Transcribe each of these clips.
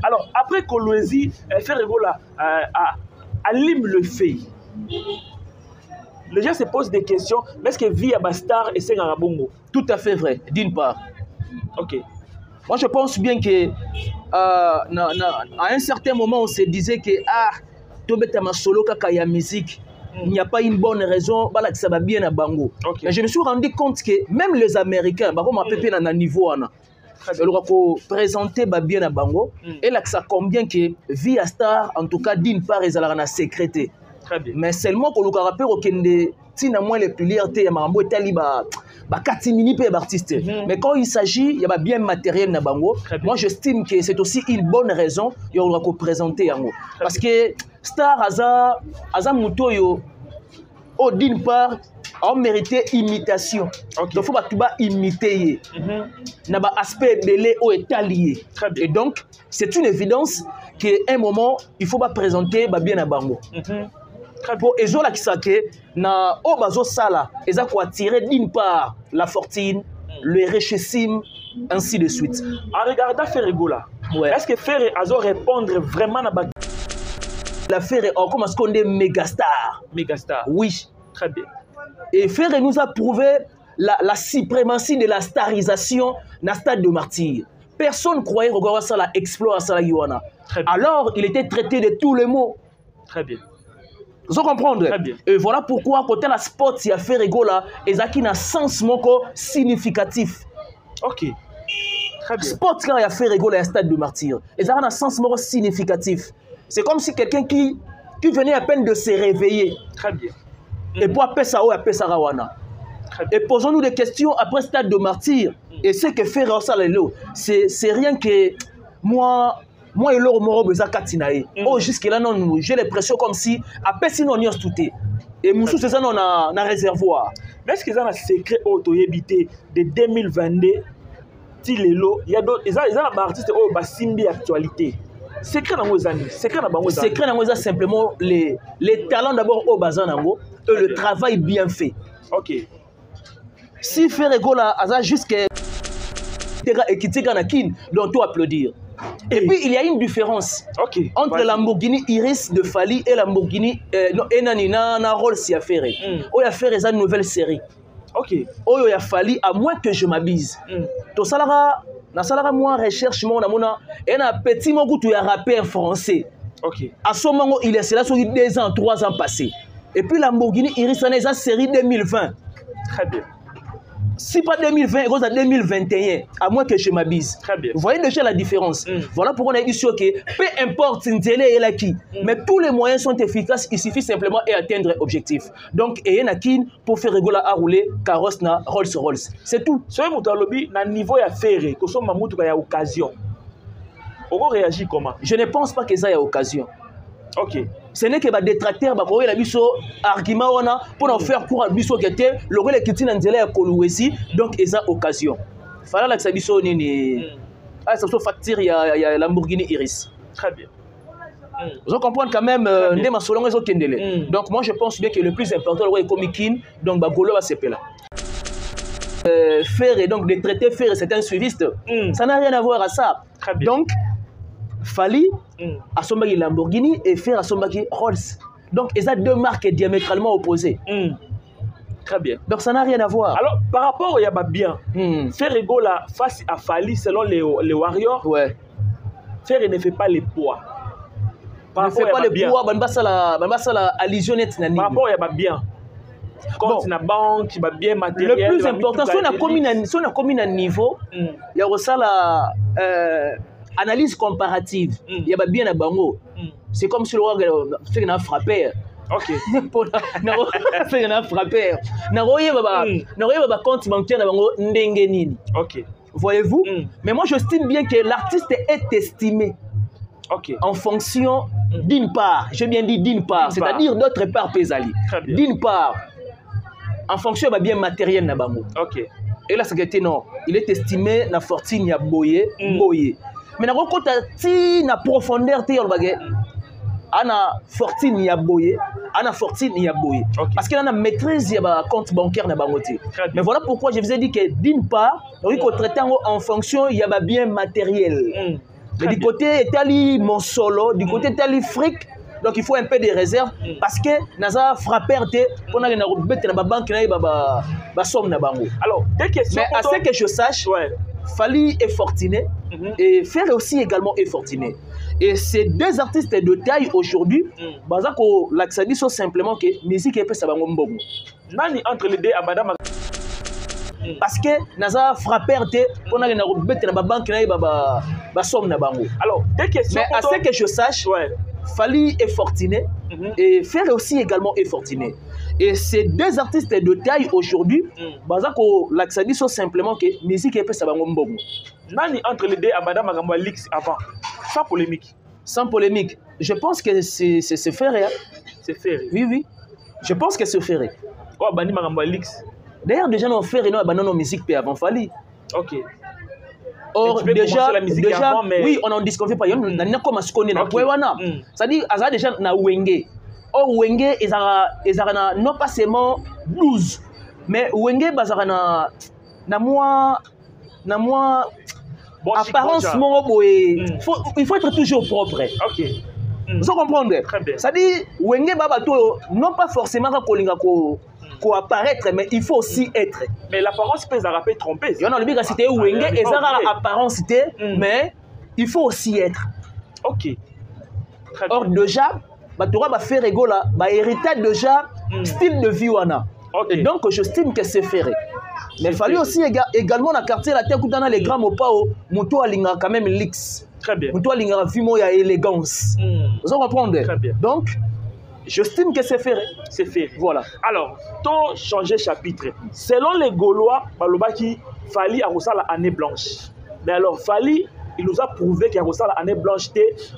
Alors, après Kolwezi, Ferregola allume le feu. Les gens se posent des questions, mais est-ce que vie à Bastar et Senga Bongo? Tout à fait vrai, d'une part. Ok. Moi, je pense bien que à un certain moment, on se disait que Tobeta solo kaka ya musique, il n'y a pas une bonne raison, que ça va bien à Bango. Okay. Mais je me suis rendu compte que même les Américains, comme on peut à niveau, ils ont présenté bien à Bango, et là, ça combien que Via Star, en tout cas, d'une part, ils ont sécrété. Très bien. Mais seulement pour le rappel, il y a moins les piliers, il y a 4 minutes d'artistes. Mais quand il s'agit, il y a bien matériel na bango. Moi, j'estime que c'est aussi une bonne raison de présenter. Parce que Star Aza Mutoyo, d'une part, a mérité imitation. Donc, il faut imiter. Il y a un aspect belé ou étalé. Et donc, c'est une évidence qu'à un moment, il faut présenter bien na bango. Pour ezola kisake na obazo sala eza ko attirer d'une part la fortune, le richissime, ainsi de suite. En regardant Ferregola, est-ce que Ferre azo répondre vraiment à la Ferre comme ce qu'on dit mégastar. Mégastar. Oui. Très bien. Et Ferre nous a prouvé la suprématie de la starisation dans le stade de martyr. Personne croyait regarder ça la exploit ça la Yohana. Alors il était traité de tous les mots. Très bien. Vous comprenez? Et voilà pourquoi, côté la sport, il y a Ferregola, et ça qui n'a sens significatif. Ok. Très bien. Sport, quand il y a Ferregola, il y a un stade de martyr. Et ça a un sens significatif. C'est comme si quelqu'un qui venait à peine de se réveiller. Très bien. Et pour appeler ça, ou appeler ça Rawana. Et posons-nous des questions après stade de martyr. Et ce que fait Rossalelo, c'est rien que moi et l'or moro beza katinae. Oh jusque-là non, j'ai l'impression comme si après sinon on y a tout et Moussou c'est ça non na réservoir. Mais est-ce que ça un secret autoyébité de 2022 tilelo il y a d'autres ils ont artistes oh ba simbi actualité. Secret na ngozani, secret na bango zani. Secret na ngoza simplement les talents d'abord au bazanango et le travail bien fait. OK. Si Ferregola aza jusqu'à et Kitika Nakin, donc tout applaudir. Et puis il y a une différence entre la Lamborghini Iris de Fali et la Lamborghini Enanina Rolls Yafere. Oh Yafere est une nouvelle série. Ok. Oh Yafali à moins que je m'abuse. To salara na salara moi recherche mon amona et un petit mot tu as rappeur français. Ok. À ce moment il est là sur 2 ans 3 ans passés. Et puis la Lamborghini Iris en est la série 2020. Très bien. Si pas 2020, il à 2021, à moins que je m'abuse. Très bien. Vous voyez déjà la différence. Voilà pourquoi on a dit que peu importe une télé et la qui, mais tous les moyens sont efficaces, il suffit simplement d'atteindre l'objectif. Donc, et Nakin pour faire Ferregola à rouler, carrosse na Rolls-Royce. C'est tout. Ce que vous avez niveau à faire, que ce soit une occasion. On réagit comment? Je ne pense pas que ça ait occasion. Ok. Ce n'est que les détracteurs qui ont argument pour en faire cours à biso qui était le rôle qui tient en délai à Kolwezi, donc ils ont occasion. Fala que ça biso ni ça soit facture il y a Lamborghini Iris. Très bien. Vous comprenez quand même ndema solongo ezo kendele. Donc moi je pense bien que le plus important le comme kin donc bagolo va seper là. Faire et donc de traiter faire c'est un suiviste. Ça n'a rien à voir à ça. Très bien. Donc Fali à son bagage Lamborghini et faire à son bagage Rolls. Donc, ils ont 2 marques diamétralement opposées. Très bien. Donc, ça n'a rien à voir. Alors, par rapport au Yababien, Ferregola face à Fali, selon les Warriors, Ferre ne fait pas les poids. Par ne fait pas les poids, la allusion nette. Par rapport au Yababien, quand la banque, il va bien matériel. Le plus important, si on a commis un niveau, il y a aussi la analyse comparative. Il y a bien à Bango. C'est comme si le roi fait un frappeur. Ok. Fait un frappeur. N'a compte bancaire na Bango ndenge nini. Ok. Voyez-vous? Mais moi j'estime bien que l'artiste est estimé. Ok. En fonction d'une part, j'ai bien dit d'une part, c'est-à-dire d'autre part Pesali. D'une part, en fonction de bien matériel na Bango. Ok. Et là, c'est non. Il est estimé na fortune ya boye, boye. Mais na kokota ti na profondeur te yolbage. Ana fortune ya boye, ana fortune ya boye. Parce qu'il a une maîtrise ya compte bancaire na bangote. Mais voilà pourquoi je vous ai dit que d'une part, on peut traiter en fonction ya bien matériel. Mais du côté Italie, mon solo, du côté Italie, fric, donc il faut un peu de réserve parce que Naza frappeur pour na banque na somme na bango. Alors, des questions. Mais à ce que je sache, Fally est fortuné et Ferré aussi également est fortuné. Et ces deux artistes de taille aujourd'hui, bazako l'accès sont simplement que musique est ça bango mbongo. Nani entre les deux à madame parce que Naza frappeur pour na banque na somme na bango. Alors, des questions. Mais à ce que je sache, Fally est fortuné et Ferré aussi également est fortuné. Et ces deux artistes de taille aujourd'hui, bazako l'accès sont simplement que musique est ça bango mbongo. Nani entre les deux à madame Magambo Alix avant, sans polémique. Sans polémique. Je pense que c'est Ferré. C'est Ferré. Oui, oui. Je pense que c'est Ferré. Oh, Bani Magambo Alix. D'ailleurs, déjà, nos Ferré, nous abandonnons nos musiques avant Fally. Ok. Or, déjà, la musique avant, mais... oui, on en disconfie pas. On a comme ce qu'on est. C'est-à-dire, ça déjà, na Wenge. Or, Wenge, ils ont non pas seulement blues, mais Wenge, na moi, bon, apparence, il faut être toujours propre. Ok. Vous comprenez? Très bien. C'est-à-dire, Wenge Babato, non pas forcément qu'on apparaître, mais il faut aussi être. Mais l'apparence peut être trompée. Non, le but c'était Wenge, et ça apparence, mais il faut aussi être. Ok. Or, déjà, tu vas faire rigoler, héritage déjà, style de vie. Et donc, je estime que c'est ferré. Mais il fallait aussi également dans le quartier, la terre, dans les grands mots, Mouto a quand même l'X. Très bien. Mouto a vu élégance. Vous comprenez? Très bien. Donc, j'estime que c'est ferré. C'est ferré. Voilà. Alors, ton changer chapitre. Selon les Gaulois, Balobaki, Fally a reçu l'année blanche. Mais alors, Fally, il nous a prouvé qu'il a reçu l'année blanche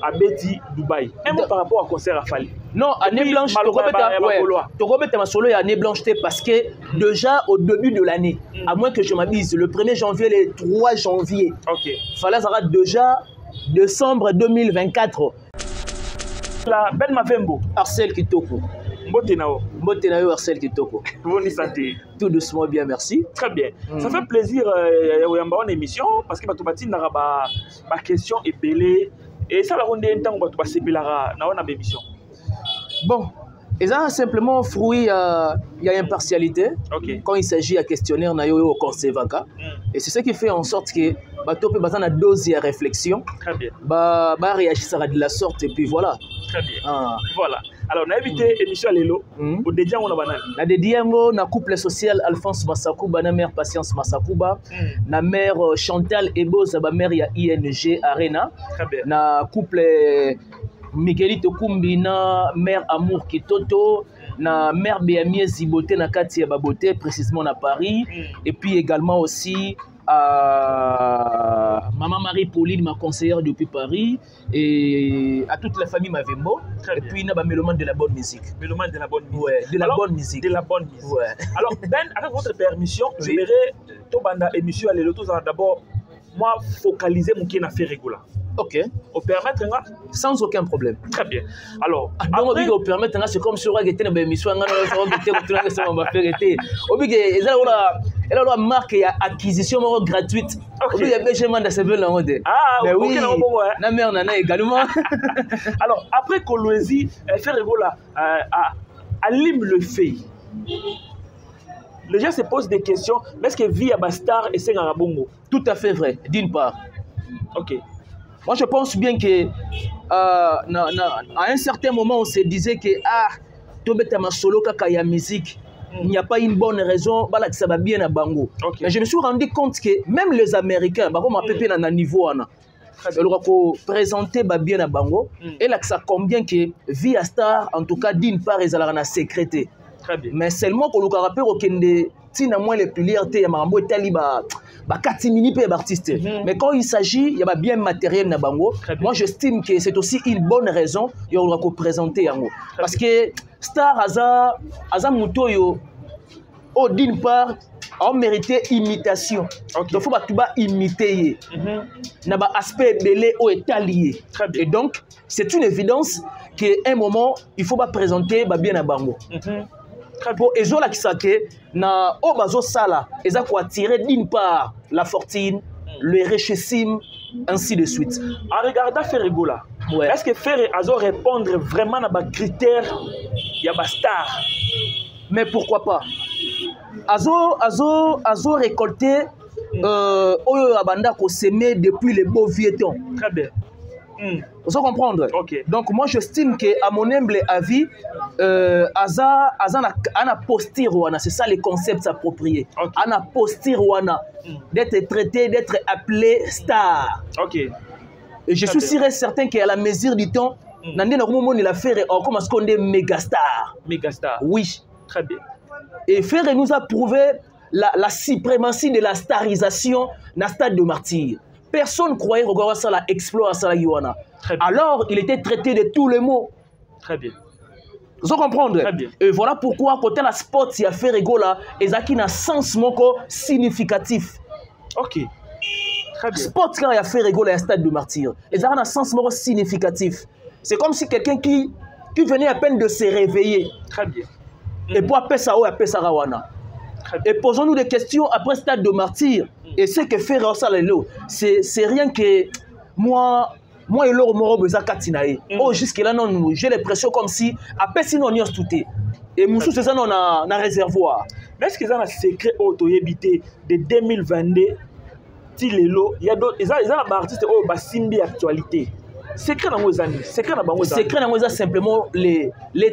à Betty, Dubaï. Un mot par rapport au concert à Fally. Non, année blanche, tu remets ma solo et année blanche parce que déjà au début de l'année, à moins que je m'abuse, le 1er janvier, le 3 janvier, Fally sera déjà décembre 2024. La belle Mavembo. Arcel Kitoko. Mbotenao. Mbotenao, Arcel Kitoko. Bonne santé. Tout doucement, bien, merci. Très bien. Ça fait plaisir d'avoir une émission parce que tu as ma question est belée. Et ça, on est en train de passer dans l'émission. Bon. Et ça, simplement, fruit, il y a impartialité. Quand il s'agit de questionnaire, au conseil vaca. Et c'est ce qui fait en sorte que tu peux avoir une dose de réflexion. Très bien. Réagir de la sorte et puis voilà. Très bien. Voilà. Alors, on a invité l'émission à Lelo. Au dédié, on a banane. Na dédié, on a couple social Alphonse Massakouba, na mère Patience Massakouba, na mère Chantal Eboz, na mère ya ING Arena. Très bien. Na couple Miguelito Kumbi, na mère Amour Kitoto, na mère Béamie Ziboté, na Katia Baboté, précisément à Paris. Et puis également aussi à Maman Marie-Pauline, ma conseillère depuis Paris, et à toute la famille Mavembo. Et puis, il y a mélomane de la bonne musique. Mélomane de la bonne musique. Ouais, de la bonne musique. De la bonne musique. Ouais. Alors, Ben, avec votre permission, j'aimerais, Tobanda émission à l'élo, d'abord, moi, focaliser mon qui n'a fait régulier. Ok. Au permettre, sans aucun problème. Très bien. Alors, après, au permettre, c'est comme si on avait été dans l'émission, on a fait elle a une marque acquisition gratuite. Il y a des gens qui ont fait ah, oui, la mère nana également. Alors, après Kolwezi, fait rigola à Lim le fait. Les gens se posent des questions. Mais est-ce que vie à Bastar et c'est un bongo? Tout à fait vrai, d'une part. Ok. Moi, je pense bien que à un certain moment, on se disait que solo kaka musique, il n'y a pas une bonne raison, que ça va bien à Bango. Mais je me suis rendu compte que même les Américains, à niveau, ils ont présenté bien à Bango, et là, ça combien que Via Star, en tout cas, d'une part, ils ont sécrété. Mais seulement pour le rappel, il y a moins les piliers, il y a taliba. Mais quand il s'agit, il y a bien matériel na bango. Moi, j'estime que c'est aussi une bonne raison de le présenter yango. Parce que Star Aza Mutoyo, d'une part, a mérité imitation. Donc, il faut imiter. Il y a un aspect belé au étalier. Et donc, c'est une évidence qu'à un moment, il faut présenter bien na bango. Pour ezola kisake na obazo sala eza ko attirer d'une part la fortune, le richissime ainsi de suite. En regardant Ferrego là, ouais. Est-ce que Ferre a répondre vraiment à des critères il y a des stars? Mais pourquoi pas? Azo récolté Oyo Abanda qu'on s'aimait depuis les beaux vieux temps. Très bien. Vous comprendre? Okay. Donc moi j'estime qu'à mon humble avis, Aza a posture wana, c'est ça les concepts appropriés. Okay. Ana posture wana d'être traité, d'être appelé star. Ok. Et je suis sûr et certain qu'à la mesure du temps, Nandé na moment il a fait comme ce qu'on dit méga star. Méga star. Oui. Très bien. Et Ferre nous a prouvé la suprématie de la starisation dans le stade de martyr. Personne ne croyait que ça la exploit ça la Yuana. Alors, il était traité de tous les mots. Très bien. Vous comprenez? Très bien. Et voilà pourquoi, côté la sport, il y a Ferrego là, et ça qui n'a sens moko significatif. Ok. Très bien. Sport, quand il y a Ferrego là, il y a stade de martyr. Et ça a un sens moko significatif. C'est comme si quelqu'un qui venait à peine de se réveiller. Très bien. Et pour appeler ça, appeler ça Rawana. Et posons-nous des questions après stade de martyr. Et ce que fait Rossalelo, c'est rien que moi et l'or moro beza katinae. Oh jusque-là non, j'ai l'impression comme si après si non y a tout. Et Moussou c'est ça non na réservoir. Mais est-ce que ça un secret autoyébité de 2022 ti lelo, il y a d'autres ils ont artistes oh ba simbi actualité. Secret na ngozani, secret na bango. Secret na ngoza simplement les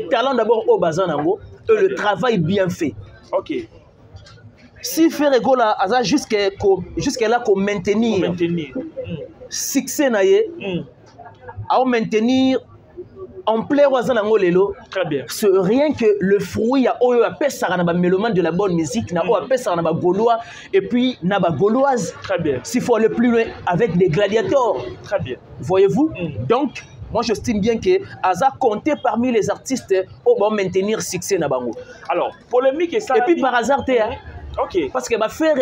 talents d'abord au bazanango et le travail bien fait. OK. Si Ferrego là a jusqu'à qu'on maintenir succès naie à maintenir en plein wazanango lelo. Très bien. C'est rien que le fruit à oyo appelle ça na ba mélomane de la bonne musique na o appelle ça na ba gaulois et puis na ba gauloise. Très bien. S'il faut aller plus loin avec des gladiateurs. Très bien. Voyez-vous? Donc moi j'estime bien que Aza comptait parmi les artistes au bon maintenir succès na bango. Alors, polémique et ça. Et puis par hasard OK. Parce que ma frère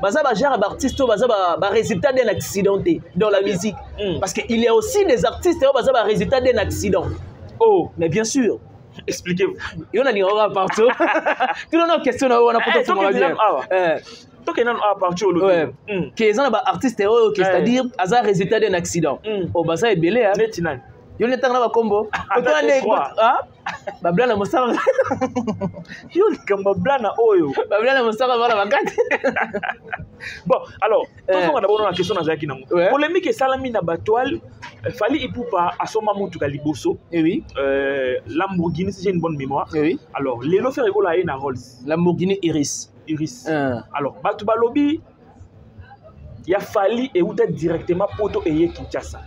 baza ba genre d'artiste baza ba résultat d'un accident dans la musique. Parce qu'il y a aussi des artistes baza ba résultat d'un accident. Oh, mais bien sûr. Expliquez-vous. Il y en a ni partout. Tu n'as pas question on a pas tout bien. Donc il y a un partout le. Ouais. Que ça ba artiste c'est-à-dire baza résultat d'un accident. Oh baza est belé hein. Yo ne tanga ba combo. Toi ne ah ba blana mosala. Yo kamba blana oyo. Ba blana mosala bala bakati. Bon, alors, tout le monde a d'abord la question dans Zaki Nango. Polémique et salami na batoile, fallait ipoupa à son mamoutou Galiboso. Oui. Lamborghini, si j'ai une bonne mémoire. Oui. Alors, les lots Ferrego là na Rolls. Lamborghini Iris. Iris. Alors, Batouba Lobby, il a fallu et peut-être directement poto et Kinshasa.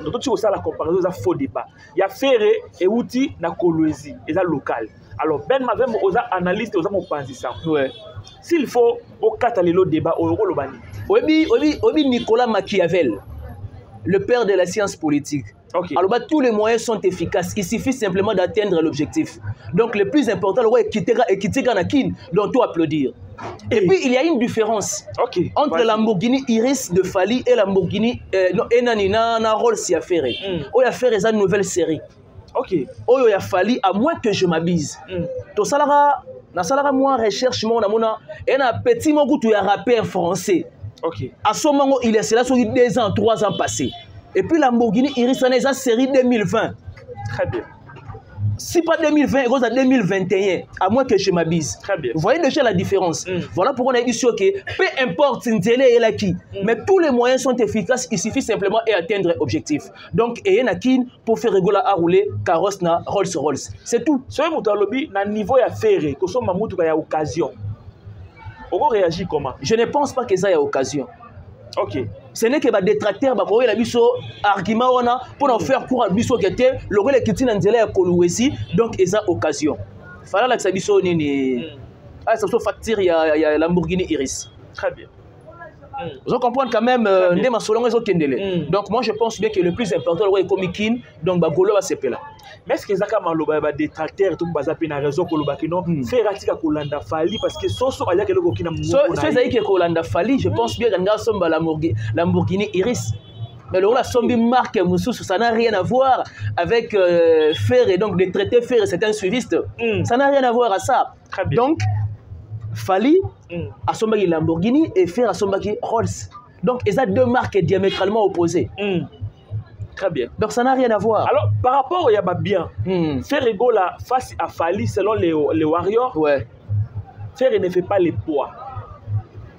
Donc, tu vois ça la comparaison, ça faux débat. Il y a Ferré et outil na Kolwezi, et ça local. Alors, Ben Mavem, aux analystes, aux pensants. Ouais. S'il faut, au catalélo débat, au Eurolobani. Obi Nicolas Machiavel, le père de la science politique. Okay. Alors, tous les moyens sont efficaces. Il suffit simplement d'atteindre l'objectif. Donc, le plus important, c'est qu'il donc tout applaudir. Et puis, il y a une différence entre Lamborghini Iris de Fali et Lamborghini Enanina Rolls Ferré. Il y a fait une nouvelle série. Ok. Il y a fallu, à moins que je m'abuse. Tout ça, na moi recherche mon amona et un petit mot tu as rappeur français. Ok. À ce moment il est cela sur 2 ans 3 ans passés. Et puis Lamborghini Iris en est série 2020. Très bien. Si pas 2020, il y a 2021, à moins que je m'abuse. Très bien. Vous voyez déjà la différence. Voilà pourquoi on a dit que peu importe une télé et la qui, mais tous les moyens sont efficaces, il suffit simplement d'atteindre l'objectif. Donc, il y a pour faire rigoler à rouler, carrosse na Rolls-Royce. C'est tout. Ce que na niveau ya ferré, que ce mamoutou ya occasion. On réagit comment? Je ne pense pas que ça y a occasion. Ok. Ce n'est que les détracteurs qui ont un argument pour nous faire court à biso qui était le rôle qui est dans la Kolwezi, donc ils ont occasion. Il fallait que ça biso ni ah ça soit facture il y a Lamborghini Iris. Très bien. Vous comprenez quand même ndema solongo zo kendele. Donc moi je pense bien que le plus important le comikin donc ba golo va se pela. Mais est-ce que zaka maloba ba détracteur tout baza pe na raison ko loba kino faire atika kolanda Fali parce que soso aya keloko kina mungu na. So ezaki ke kolanda Fali, je pense bien nga somba Lamborghini Iris. Mais le rôle sombi marque Moussou, ça n'a rien à voir avec faire et donc de traiter faire c'est un suiviste. Ça n'a rien à voir à ça. Donc Fali à Sombaki Lamborghini et faire à Sombaki Rolls. Donc, il y a deux marques diamétralement opposées. Très bien. Donc, ça n'a rien à voir. Alors, par rapport au Yaba bien, Ferrego là, face à Fali, selon les Warriors, ouais. Ferre ne fait pas les poids.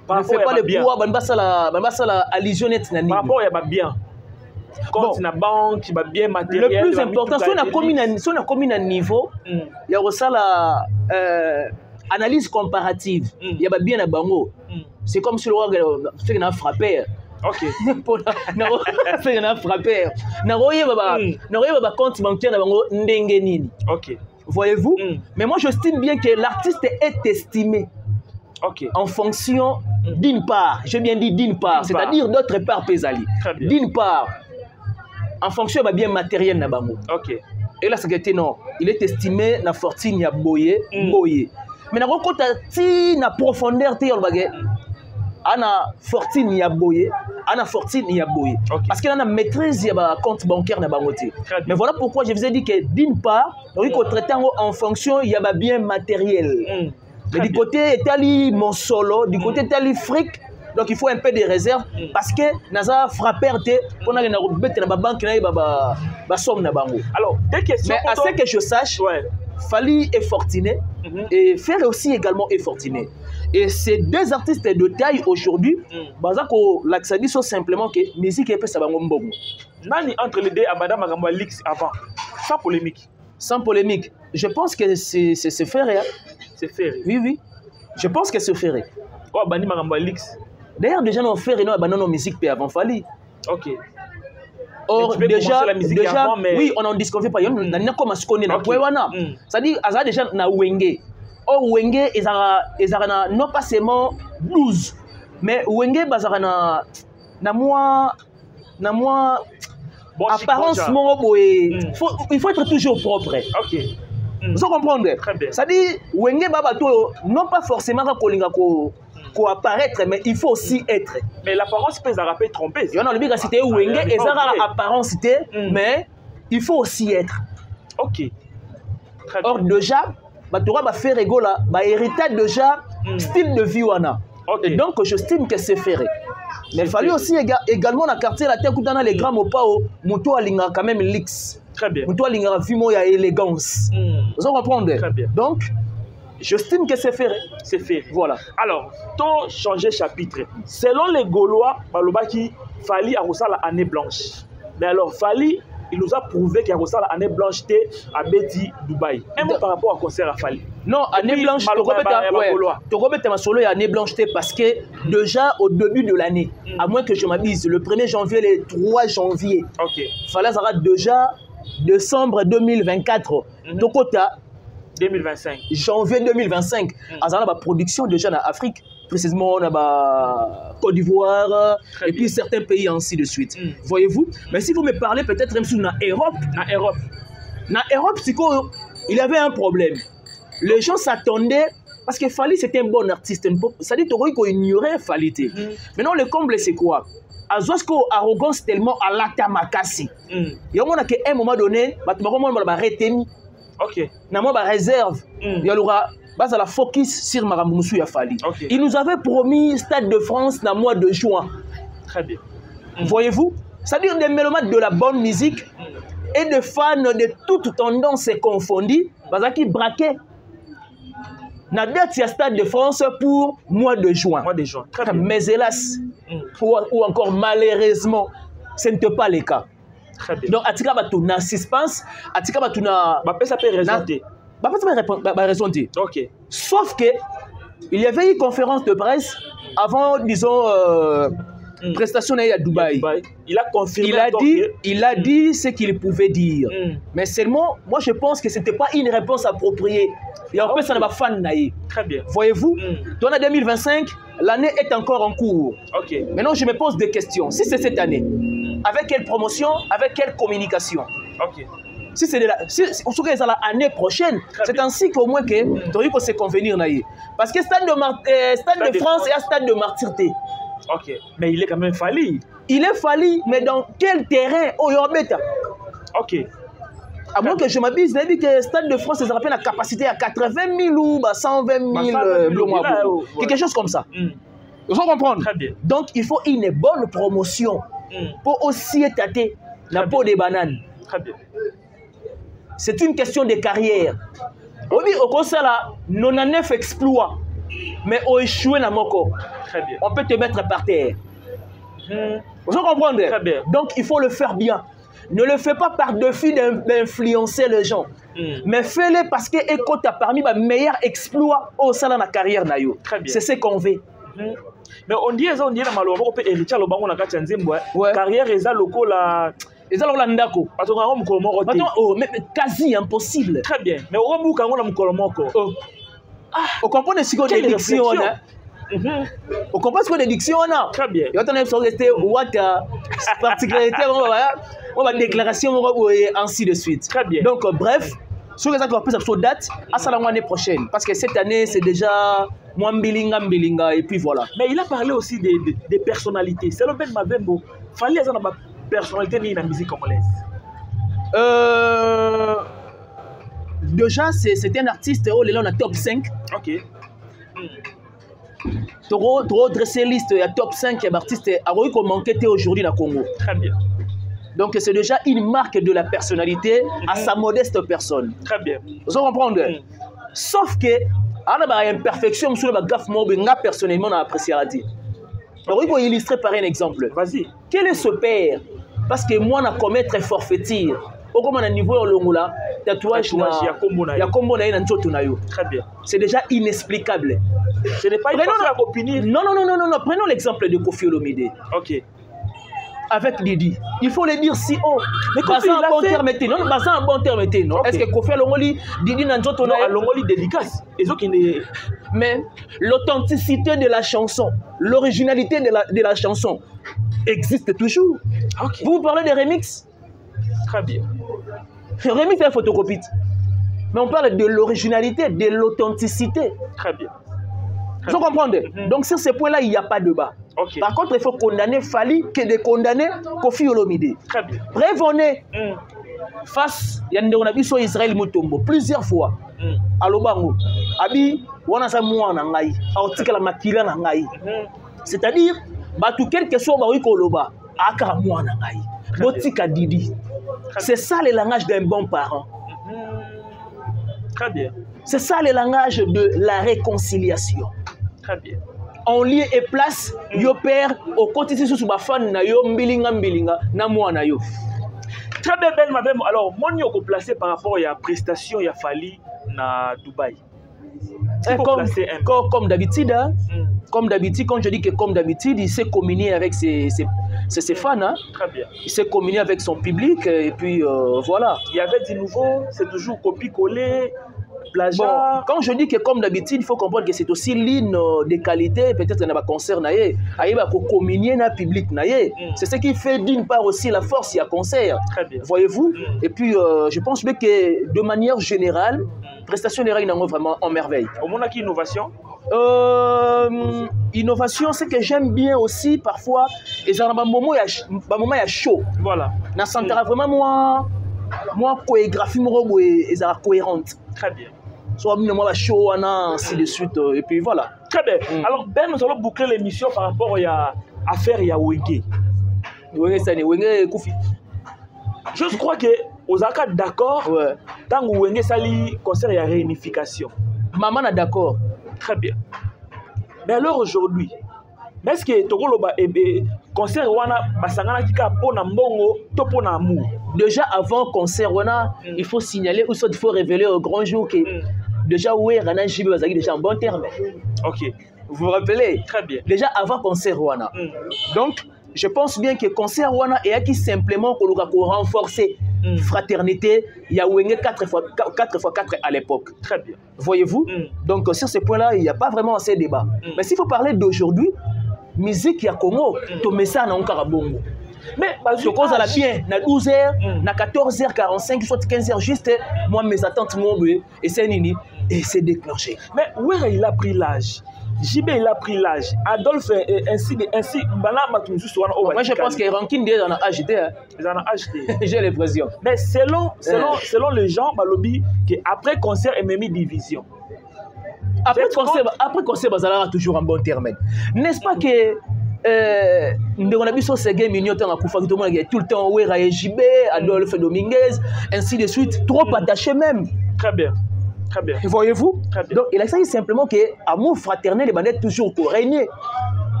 Ne fait pas les poids, la allusion nette. Par rapport au Yaba bien. Quand la banque, il bien matériel. Le plus important, si on a commis un niveau, il y a aussi l'analyse comparative. Il y a bien un bango. C'est comme si le roi a frappé. Ok. C'est un frappé. N'a compte bancaire na bango ndenge nini. Ok. Voyez-vous? Mais moi, j'estime bien que l'artiste est estimé. Okay. En fonction d'une part, j'ai bien dit d'une part, c'est-à-dire d'autre part, Pesali. D'une part, en fonction de bien matériel na bango. Ok. Et là, c'est que non, il est estimé na fortune ya boye, boye. Mais na côté ti na profondeur te yolbage, ana fortune ya boye, ana fortune ya boye. Parce qu'il a une maîtrise ya ba compte bancaire na bango te. Mais voilà pourquoi je vous ai dit que d'une part, on peut traiter en fonction ya ba bien matériel. Mais du côté Italie, mon solo, du côté Italie, fric, donc il faut un peu de réserve parce que Naza frappé pour aller dans la banque na somme na bango. Alors, des questions. Mais à ce que je sache, Fali est fortuné et Ferre aussi également est fortuné. Et ces deux artistes de taille aujourd'hui, Bazako l'accès sont simplement que musique et peu ça bango mbongo. Nani entre les deux à Madame Magamba Lix avant, sans polémique. Sans polémique. Je pense que c'est Ferre. C'est Ferré. Oui, oui. Je pense que c'est Ferré. Oh, Bani Magamba Lix. D'ailleurs, déjà, nos Ferré, nous abandonnons nos musiques avant Fali. Ok. Or, déjà, avant, mais... oui, on en disconfie pas. On a comme ce qu'on est là. C'est-à-dire, ça déjà, na Wenge. Or, Wenge, ils ont non pas seulement 12, mais Wenge, na moi, apparence, il faut être toujours propre. Ok. Vous comprenez? C'est-à-dire, Wenge Babato, non pas forcément qu'on apparaître, mais il faut aussi être. Mais l'apparence peut se tromper. Il y a une cité Wenge, et ça a l'apparence, mais il faut aussi être. Ok. Or, déjà, tu vas faire rigola, héritage déjà, style de vie. Et donc, j'estime que c'est ferré. Mais il fallait aussi également dans le quartier, la terre, dans les grands mopao, Mouto Alinga quand même l'X. Très bien. Mouto Alinga Vimo ya élégance. Vous comprenez? Très bien. Donc, j'estime que c'est ferré. C'est ferré. Voilà. Alors, ton changer chapitre. Selon les Gaulois, Balobaki, Fali a reçu l'année blanche. Mais alors, Fali, il nous a prouvé qu'il a reçu l'année blanche à Betty, Dubaï. Un mot par rapport au concert à Fali. Non, année blanche, tu ma solo et année blanche parce que déjà au début de l'année, à moins que je m'abuse, le 1er janvier, le 3 janvier, Fali sera déjà décembre 2024. Tokota 2025. Janvier 2025. Azana ba production déjà en Afrique, précisément on a Côte d'Ivoire et puis certains pays ainsi de suite. Voyez-vous? Mais si vous me parlez peut-être même sur Europe, il y avait un problème. Les gens s'attendaient parce que Fali c'était un bon artiste. C'est-à-dire qu'on ignorait Fali. Maintenant le comble c'est quoi? Azosko arrogance tellement à l'ata makasi. Il y a un moment donné, retenu. Ok. Na moi réserve. Il y aura la focus sur Maramoussou Fali. Il nous avait promis Stade de France dans le mois de juin. Très bien. Voyez-vous? C'est-à-dire des mélomanes de la bonne musique et des fans de toutes tendances confondues, qui braquaient. Na date il y a Stade de France pour mois de juin. Mois de juin. Très bien. Mais hélas, ou encore malheureusement, ce n'était pas le cas. Très bien. Donc, Atika Batou na suspense, Atika Batou na. Ça peut raisonner. Raisonner. Ok. Sauf que il y avait une conférence de presse avant, disons, prestation à Dubaï. Il a confirmé. Il a dit ce qu'il pouvait dire. Mais seulement, moi je pense que ce n'était pas une réponse appropriée. Et en fait, ça n'a pas fan naïf. Très bien. Voyez-vous, dans l'année 2025, l'année est encore en cours. Ok. Maintenant, je me pose des questions. Si c'est cette année, avec quelle promotion, avec quelle communication? Ok. Si c'est l'année prochaine, c'est ainsi qu'au moins que tu peux se convenir naïf. Parce que Stade de France et Stade de Martyreté. Ok. Mais il est quand même Fali. Il est Fali, mais dans quel terrain? Oh, Yorbeta. Ok. À moins que je m'abuse, je dit que le Stade de France, ça rappelle la capacité à 80 000 ou 120 000 quelque chose comme ça. Vous comprenez? Très bien. Donc, il faut une bonne promotion pour aussi étater la peau des bananes. Très bien. C'est une question de carrière. Oui, au conseil là, 99 exploits, mais au échoué dans mon corps. Très bien. On peut te mettre par terre. Vous comprenez? Très bien. Donc, il faut le faire bien. Ne le fais pas par défi d'influencer les gens. Mais fais-le parce que Eko t'a parmi mes meilleurs exploits au sein de la carrière. Très bien. C'est ce qu'on veut. Mais on dit dans malheureusement peut hériter le bango na kati nzembo. Carrière eza lokola eza lokola ndako. Parce qu'on a un mukolo moko te. Oh, mais quasi impossible. Très bien. Mais on buka ngo na mukolo moko. Vous comprenez ce qu'on dit diction là? Vous comprenez ce qu'on dit diction là? Très bien. Et on a resté what particularité on va déclaration ainsi de suite. Très bien. Donc bref, sur les accords plus sur date à ça l'année prochaine parce que cette année c'est déjà moi mbilinga et puis voilà. Mais il a parlé aussi des personnalités. C'est le Ben Mavembo. Fallait avoir une personnalité dans la musique congolaise. Déjà c'est un artiste oh là on a top 5. OK. Trop dressé liste il y a top 5 d'artistes à manquer aujourd'hui dans Congo. Très bien. Donc c'est déjà une marque de la personnalité à sa modeste personne. Très bien. Vous comprenez? Sauf que on a une imperfection sur le gaffe moi personnellement on apprécié la dit. Alors il faut illustrer par un exemple. Vas-y. Quel est ce père? Parce que moi on a commettre forfaiture. Au comme on a niveau longola tatouage ya kombo na nzoto na yo. Très bien. C'est déjà inexplicable. Ce n'est pas une façon à opinion. Non, prenons l'exemple de Koffi Olomide. OK. Avec Didi. Il faut le dire si oh. Mais Koffi un bon terme était non, mais un bon terme était non. Est-ce que Koffi Olomide Didi nanzoto na Olomide dédicace. Mais l'authenticité de la chanson, l'originalité de la chanson existe toujours. OK. Vous parlez de remix? Très bien. Remix est photocopie. Mais on parle de l'originalité, de l'authenticité. Très bien. Vous comprenez? Donc sur ce point-là, il n'y a pas de débat. Okay. Par contre, il faut condamner Fally que de condamner Koffi Olomide. Très bien. Bref, on est face à Israël Mutombo plusieurs fois. Alobango, Abi, wana sa mwana ngai, aotika la makila na ngai. C'est-à-dire, batu quelque chose ba wiko loba, aka mwana ngai. Botika Didi. C'est ça le langage d'un bon parent. Très bien. C'est ça le langage de la réconciliation. Très bien. En lieu et place, yo père au quotidien sous ma fan na yo mbilinga na mwana yo. Très bien, Ben Mavembo. Alors, moi, je suis placé par rapport à la prestation qu'il a fallu à Dubaï. Comme d'habitude, hein? Comme d'habitude, quand je dis que comme d'habitude, il sait communier avec ses fans. Hein? Très bien. Il sait communier avec son public et puis voilà. Il y avait du nouveau, c'est toujours copie-coller. Bon, quand je dis que comme d'habitude, il faut comprendre que c'est aussi l'une des qualités, peut-être dans un concert, il faut communier avec le public. C'est ce qui fait d'une part aussi la force, il y a concert. Voyez-vous? Et puis, je pense que de manière générale, prestation des règles vraiment en merveille. Au moins, qui innovation? Innovation, c'est que j'aime bien aussi parfois, et ça, moment il y a chaud. Voilà. Dans ce sens, vraiment, moi, chorégraphie, et ça cohérente. Très bien. Soit moi show ainsi de suite et puis voilà. Très bien. Alors Ben, nous allons boucler l'émission par rapport à affaire ya Wenge. Wenge ça Wenge Koufi. Je crois que aux accords d'accord tant que Wenge sali concert ya réunification. Maman est d'accord. Très bien. Mais alors aujourd'hui, est-ce que Tokoloba concert wana basangana kika pona mbongo to pona amour? Déjà avant concert wana, il faut signaler ou soit il faut révéler au grand jour que déjà ouais Rana Jibe bazaki déjà en bon terme. OK. Vous vous rappelez? Très bien. Déjà avant concert wana. Donc je pense bien que concert wana est qui simplement pour renforcer fraternité, il y a Wenge 4x4 à l'époque. Très bien. Voyez-vous? Donc sur ce point-là, il n'y a pas vraiment assez de débat. Mais s'il faut parler d'aujourd'hui, musique ya Congo, to messa na encore bongo. Mais je cause à la bien, na 12h, na 14h45, soit 15h juste, moi mes attentes et c'est nini et c'est déclenché. Mais où il a pris l'âge? JB il a pris l'âge. Adolphe ainsi moi je pense que Rankin déjà en a acheté. Ils en ont acheté. J'ai l'impression. Mais selon les gens, Balobi, qu'après concert, il m'a mis division. Après conseil, bazala toujours en bon terme. N'est-ce pas que on a vu sur ces games tout le temps Wera et JB, Adolphe Dominguez, ainsi de suite, trop attachés même. Très bien. Très bien. Voyez-vous? Donc, il a dit simplement que l'amour fraternel est toujours pour régner.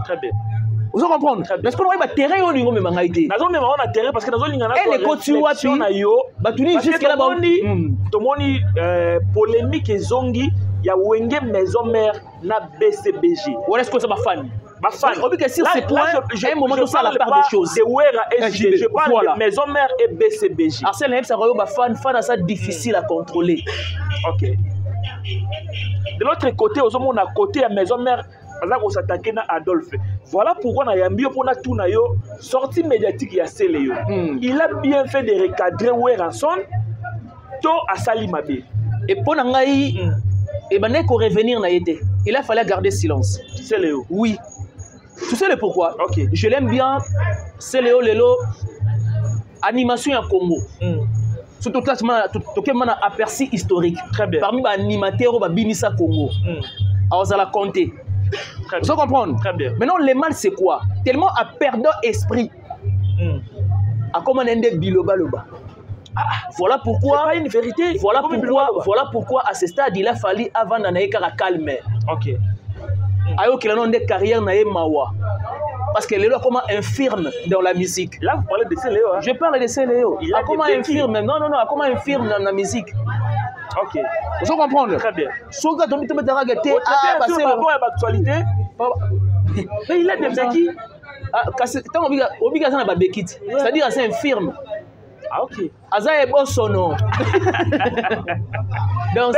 Très bien. Vous comprenez? Mais est-ce qu'on a terrain au niveau de ma maïté? Nous avons terrain parce que nous avons une réflexion na yo. Jusqu'à là-bas. Tout le monde polémique et zongi. Il y a Wenge maison mère na BCBG. Ou est-ce que ça va fan? Ma fan. On peut que sur ces points, j'ai un moment où ça la part des choses. C'est Wera et JB. Je parle de maison mère et BCBG. Arsène Lem, ça va fan ça difficile à contrôler. Ok. De l'autre côté, aux hommes on a côté à maison mère. On s'attaque à Adolphe. Voilà pourquoi on a un bio pour tout sortie médiatique il y a Céléo. Il a bien fait de recadrer Weranson to à Salimabe. Et pour Nangaï, et ben qu'on revenir na été. Il a fallu garder silence. Céléo. Oui. Tu sais le pourquoi? Ok. Je l'aime bien. Céléo Lelo animation en Congo. Surtout là, tu as aperçu historique. Très bien. Parmi les animateurs au Binissa Congo. Alors ça la compter. Vous comprenez? Très bien. Maintenant, le mal, c'est quoi? Tellement à perdre esprit. À comment on est bilobaloba. Voilà pourquoi. C'est pas une vérité. Voilà pourquoi à ce stade, il a fallu avant d'anaïka la calme. Ok. Ayo qu'il a une carrière naïe mawa. Parce que les gens comment infirme dans la musique. Là, vous parlez de Céléo. Hein? Je parle de Céléo. À comment infirme? Non, à comment infirme dans la musique. Ok. Vous comprenez? Très bien. Si vous avez l'actualité. Mais il a des béquilles. C'est-à-dire que c'est infirme. Ah, ok. Aza est bon son nom. Donc,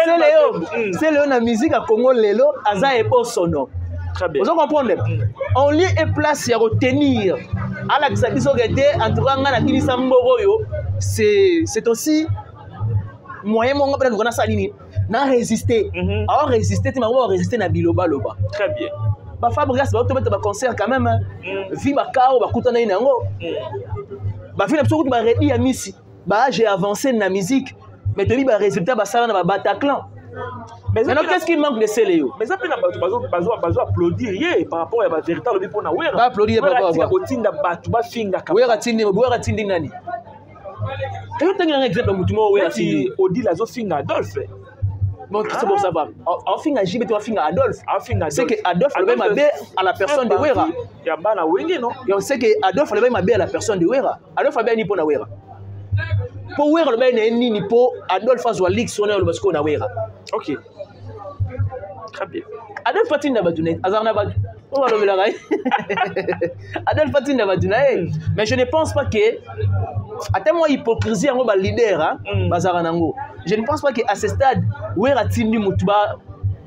c'est Léo la musique à Congo Lelo, Aza est bon son nom. Très bien. Vous comprenez? On lui est place à retenir. À la Xabisoguete, en tout cas, c'est aussi moyen mon gars pour salini na résister. Alors résister, tu m'as résister na biloba loba. Très bien. Ba Fabrice va te mettre un concert quand même. Vi ba kao ba kutana ina ngo. Ba fi na biso kuti ba redi ya misi. Ba j'ai avancé na musique, mais tu dis ba résultat ba sala na ba Bataclan. Mais maintenant qu'est-ce qui manque de Céléo? Mais ça peut pas applaudir par rapport à la vérité le pour na Wera. Pas applaudir par rapport à Otinda batu ba finga ka. Wera tindi nani? Et vous avez un exemple de Wera tindi. Odi la zo finga Adolphe. Bon, c'est pour savoir. En finga JB tu vas finga Adolphe. C'est que Adolphe le même abbé à la personne de Wera. Il y a bana Wenge non? Et on sait que Adolphe le même abbé à la personne de Wera. Adolphe abbé ni pour na Wera. Pour Wera le même ni pour Adolphe azwa ligue sonner le basco na Wera. OK. Très bien. Adolphe Fatinda Badounet, Azarna Badou. On va le mélanger. Adolphe Fatinda Badounet. Mais je ne pense pas que. Attends-moi, hypocrisie en leader, hein, Bazaranango. Je ne pense pas qu'à ce stade, Wera Tindi Moutouba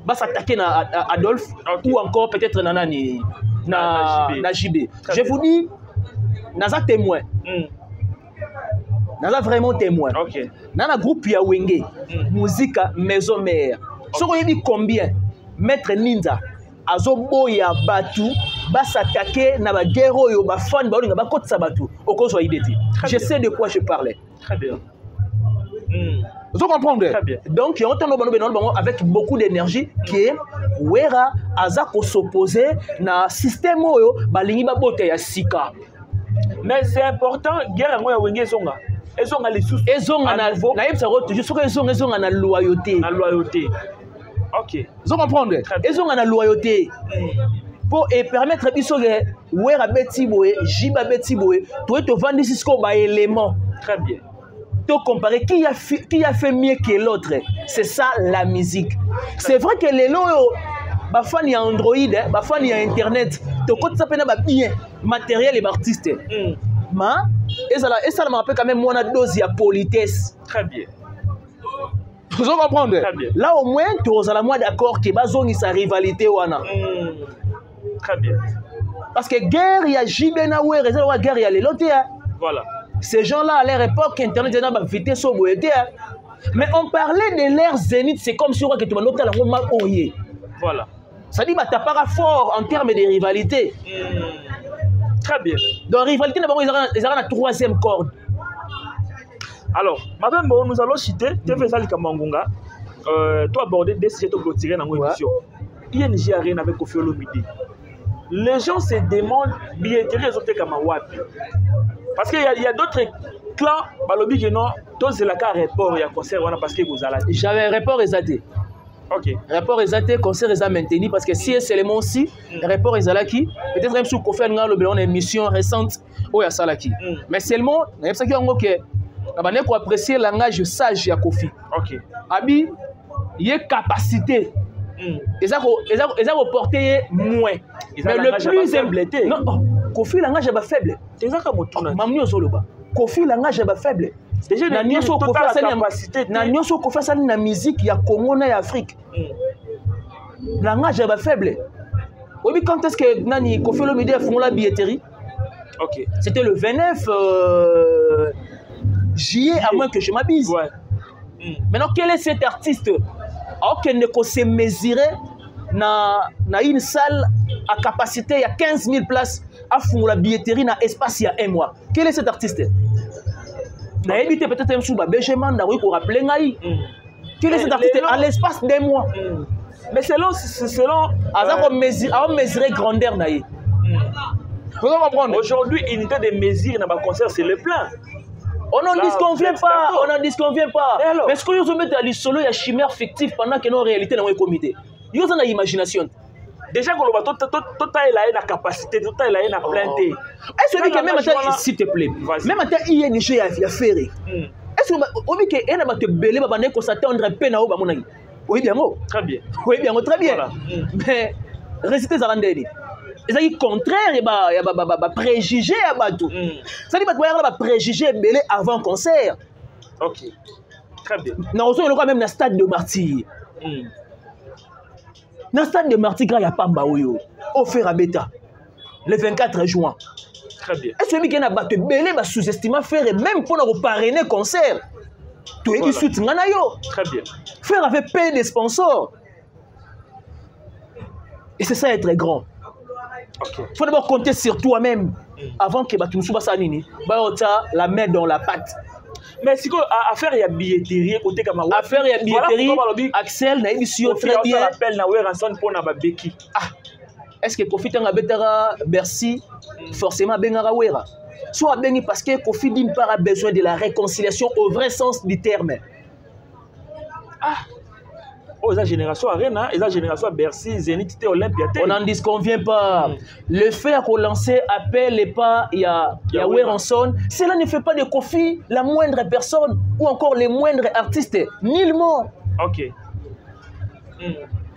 va s'attaquer à Adolphe ou encore peut-être na JB. Je vous dis, Naza témoin. Naza vraiment témoin. Nana groupe ya Wenge, musique maison mère. Ce qu'on dit combien? Maître Ninja, Azobo ya Batu, va s'attaquer na ba guerre yo ba fan ba nga ba kote sabatu. Oko so ideti. Je sais de quoi je parlais. Très bien. Vous comprenez? Très bien. Donc il y a autant de avec beaucoup d'énergie qui Wera Azako s'opposer na système oyo balingi ba bote ya sika. Mais c'est important guerre ngo ya Wenge zonga. Ezonga les sous. Ezonga na yebsa ko toujours so ezonga na loyauté. Na loyauté. OK. Vous comprenez? Ezonga na loyauté. Pour permettre biso que Wera betiboé, Jiba betiboé, toi te vendre cisco ba élément. Très bien. To comparer qui a fait mieux que l'autre. C'est ça la musique. C'est vrai que les lots ba fan ya Android, ba fan ya internet, to côté ça pena ba bien matériel et artiste. Ma et ça me rappelle quand même moi dose ya politesse. Très bien. Vous comprenez? Là au moins tu as la moi d'accord que bazongi sa rivalité wana. Très bien. Parce que guerre il y a Jibena Wera, la guerre il y a les lotés. Voilà. Ces gens-là à leur époque internet n'a pas vite sur boété. Mais on parlait de l'ère zénith, c'est comme si on que tu m'as noté la Roma Oye. Voilà. Ça dit bah t'as pas fort en termes de rivalité. Très bien. Donc rivalité d'abord ils ont la troisième corde. Alors, madame, nous allons citer, tu fais ça, Kamangunga. Toi aborder des sujets pour tirer dans l'émission. ING Arena avec Koffi Olomide. Les gens se demandent billetterie comme wapi. Parce qu'il y a d'autres clans, balobi que non, tous c'est la carte report, il y a concert parce que vous allez. J'avais un report exaté. Ok. Rapport exaté, concert est maintenu parce que si c'est le monde aussi, rapport est qui peut-être même si on fait une émission récente où il y a ça qui. Mais seulement, il y a ça qui est on apprécier le langage sage de Koffi. Ok. Abi, il y a capacité. Ils ont porté moins. Mais le plus important. Non, Koffi langage est faible. C'est ça comme tout. Mamni Zoloba. Koffi langage est faible. Déjà, na nyonso Koffi asali na musique ya Congo na ya Afrique. Langage est faible. Oui, quand est-ce que Nani Koffi Olomide a fondé la billetterie? Ok. C'était le 29 juillet, à moins que je m'abuse. Ouais. Maintenant, quel est cet artiste? Alors qu'il ne peut se mesurer dans une salle à capacité, il y a 15 000 places à fondre la billetterie dans l'espace il y a un mois. Quel est cet artiste? Na évité peut-être un sous Bécheman d'avoir pour rappeler Ngaï. Quel est cet artiste à l'espace d'un mois? Mais selon à mesurer grandeur Naï. Vous comprenez? Aujourd'hui, unité de mesure dans ma concert, c'est le plein. On n'en disconvient pas, on n'en disconvient pas. Mais ce que nous mettons à l'isolo, il y a chimère fictive pendant que nos réalités dans le comité. Il y a une imagination. Déjà, quand on va tout la capacité, tout la plainte. Est-ce que même maintenant, s'il te plaît, même maintenant, il y a une chose à faire. Est-ce que on dit qu'il y a un belé, qu'on s'attendre un peu na haut, oui bien mot. Très bien. Oui bien, très bien. Mais réciter ça rendez. Et ça est contraire, il y a préjugé à Batou. Ça dit qu'il y a préjugé belé avant concert. Ok. Très bien. Nous sommes quand même dans le stade de Martyr. Dans le stade de Martyr, il y a Pamba Oyo, au Ferrabeta, le 24 juin. Très bien. Est-ce que y a battu belé sous-estimé faire même pour nous parrainer concert? Tu es du soutien. Très bien. Faire avec payer des sponsors. Et c'est ça être grand. Il faut d'abord compter sur toi-même avant que tu sois sanini. La main dans la patte. Mais si affaire il y a billetterie côté comme affaire il y a billetterie Axel na émission très bien. On appelle na Weranson pour na babeki. Ah. Est-ce que Koffi tanga betara Bercy forcément bengara Wera? Soit bengi parce que Koffi Dimpa a besoin de la réconciliation au vrai sens du terme. Ah. Oh, la génération Arena, la génération Bercy, Zénith, Olympia. On n'en disconvient pas. Le fait qu'on lance appel et pas il y a Weranson, cela ne fait pas de Koffi la moindre personne ou encore les moindres artistes. Nullement. Ok.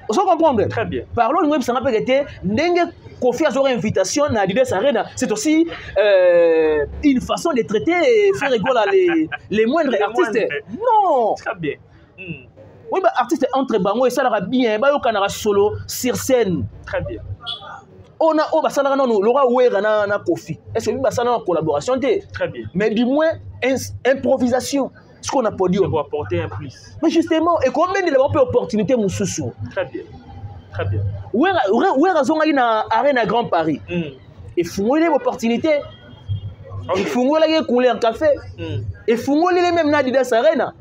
Vous comprenez? Très bien. Parlons de nous, ça n'a été Nenge Koffi a une invitation à Adidas Arena. C'est aussi une façon de traiter et faire rigoler les moindres artistes. Non. Très bien. Oui, bah, artiste entre bango et ça l'ira bien, bah, on a solo sur scène. Très bien. On a ça non, Laura Ouera na Koffi. Est-ce que ça en collaboration? Très bien. Mais du moins improvisation. Ce qu'on a produit. Ça va apporter un plus. Mais justement, et combien de l'opportunité Moussoussou? Très bien. Très bien. Ouera zonga na Arena Grand Paris. Et fungoli l'opportunité. Et fungoli la couleur café. Et fungoli les mêmes na Adidas Arena.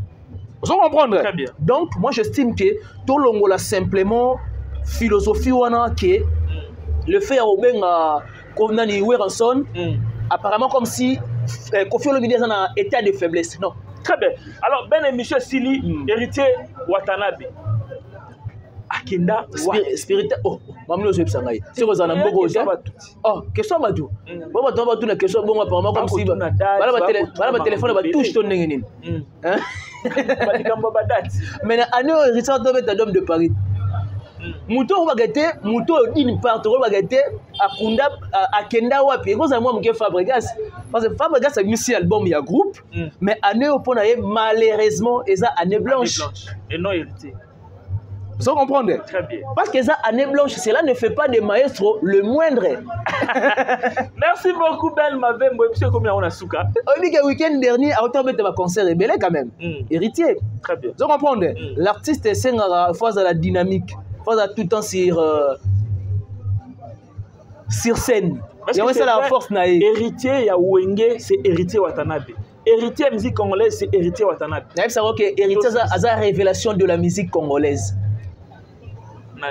Vous comprenez? Très bien. Donc, moi, j'estime que tout le monde a simplement philosophie que le fait de Weranson, apparemment comme si Koffi Olomide est en état de faiblesse. Non. Très bien. Alors, ben monsieur Sili, héritier Watanabe. Akenda spirituel. Oh, mamno zo psangai. C'est quoi ça na mboko ça? Oh, question ba tout. Bon ba to ba tout na question bon apparemment comme si ba téléphone ba touche ton ndenge nini. Hein? Ba dikambo ba date. Mais na année héritier de Paris. Muto bagate, muto d'une part to bagate akunda akenda wapi. Ko za moi mke Fabregas. Parce que Fabregas a mis un album il y a groupe, mais année au pona malheureusement eza année blanche. Et non héritier. Vous comprenez? Très bien. Parce que ça, année blanche, cela ne fait pas de maestro le moindre. Merci beaucoup, Ben Mavembo. Monsieur, combien on a souka? On dit que le week-end dernier, à autant de concert est belé quand même. Héritier. Très bien. Vous comprenez? L'artiste est face à la dynamique, face à tout le temps sur scène. Il y a ça la force naïe. Héritier, ya Wenge, c'est héritier Watanabe. Héritier musique congolaise, c'est héritier Watanabe. Vous savez que héritier a la révélation de la musique congolaise.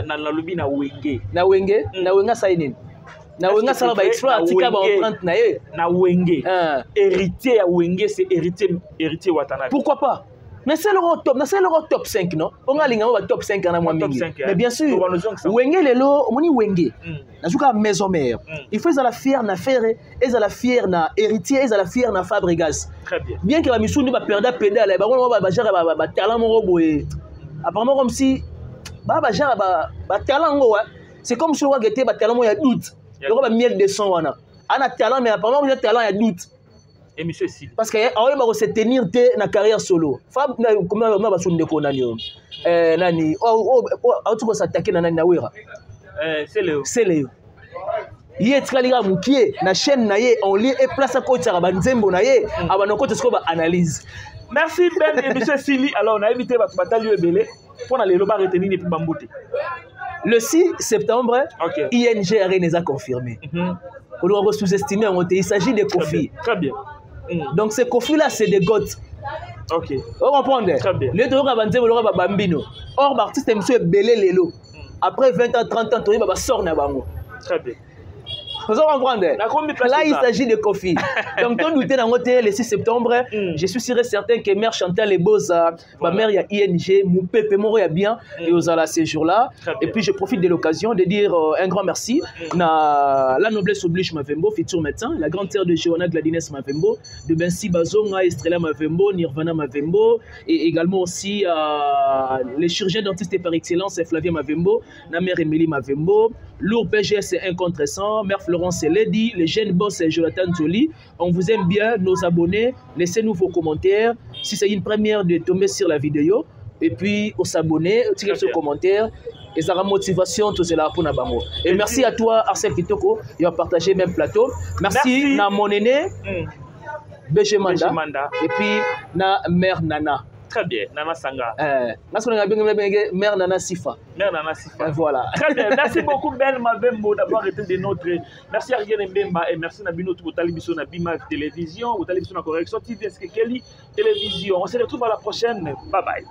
na lobby na wenge. Na wenge, na wenga ça nini? Na wenga ça ba exploit tika ba empreinte na ye. Na wenge. Héritier ya wenge c'est héritier Watanabe. Pourquoi pas? Mais c'est le top 5 non? On a linga ba top 5 na moi mingi. Mais bien sûr, wenge lelo, moni wenge. Na juka maison mère. Il faut la fière na faire et la fière na héritier et la fière na Fabregas. Très bien. Bien que la mission ba perda pédale, ba on ba talent mo boye. Apparemment comme si ba talent ngo c'est comme si on gâté ba talent mo ya doute. Il y a miel de son wana. Ana talent mais apparemment il y a talent il y a doute. Et monsieur Sil. Parce que on va se tenir na carrière solo. Fab comment on va sonner ko nani nani tu vas s'attaquer na nani na wera. C'est Léo. Yé tkaliga mukie na chaîne na ye on lit et place à côté ba nzembo na ye abana côté ce qu'on va analyse. Merci Ben et monsieur Sili. Alors on a invité votre bataille ebele pour aller le bar retenir et puis bamboté. Le 6 septembre, ING Arena a confirmé. On doit sous-estimer, il s'agit de Kofi. Très bien. Donc ces Kofi-là, c'est des goths. Ok. Vous comprenez? Très bien. Les deux ont Bambino. Or, l'artiste est monsieur Belé Lelo. Après 20 ans, 30 ans, il va sortir. Très bien. Vous comprenez? Là, il s'agit de Kofi. Donc, quand nous étions le 6 septembre, je suis sûr et certain que Mère Chantal et Boza, ma mère, il y a ING, mon pépé, mon a bien, et aux à ces jours-là. Et puis, je profite de l'occasion de dire un grand merci. La noblesse oblige Mavembo, futur médecin, la grande sœur de Johanna Gladines Mavembo, de Bensi Bazonga, Estrella Mavembo, Nirvana Mavembo, et également aussi les chirurgiens dentistes par excellence, Flavien Mavembo, la mère Émilie Mavembo, lourd PGS 1 contre 100, mère Florence Lady, le jeune boss Jonathan Zoli. On vous aime bien, nos abonnés. Laissez-nous vos commentaires. Si c'est une première de tomber sur la vidéo, et puis on s'abonner, tirer ce commentaire. Et ça a motivation, tout cela pour Nabamo. Et merci à toi, Arsène Kitoko, et on a partagé le même plateau. Merci à mon aîné, BG Manda, et puis na mère Nana. Très bien, Nana Sanga. Mère Nana Sifa. Mère Nana Sifa. Voilà. Très bien. Merci beaucoup, Ben Mavembo, d'avoir été de notre. Merci à Rien Mbemba et merci à Nabino Talibiso Nabima Télévision, ou Talibiso Correction TV, Kelly Télévision. On se retrouve à la prochaine. Bye bye.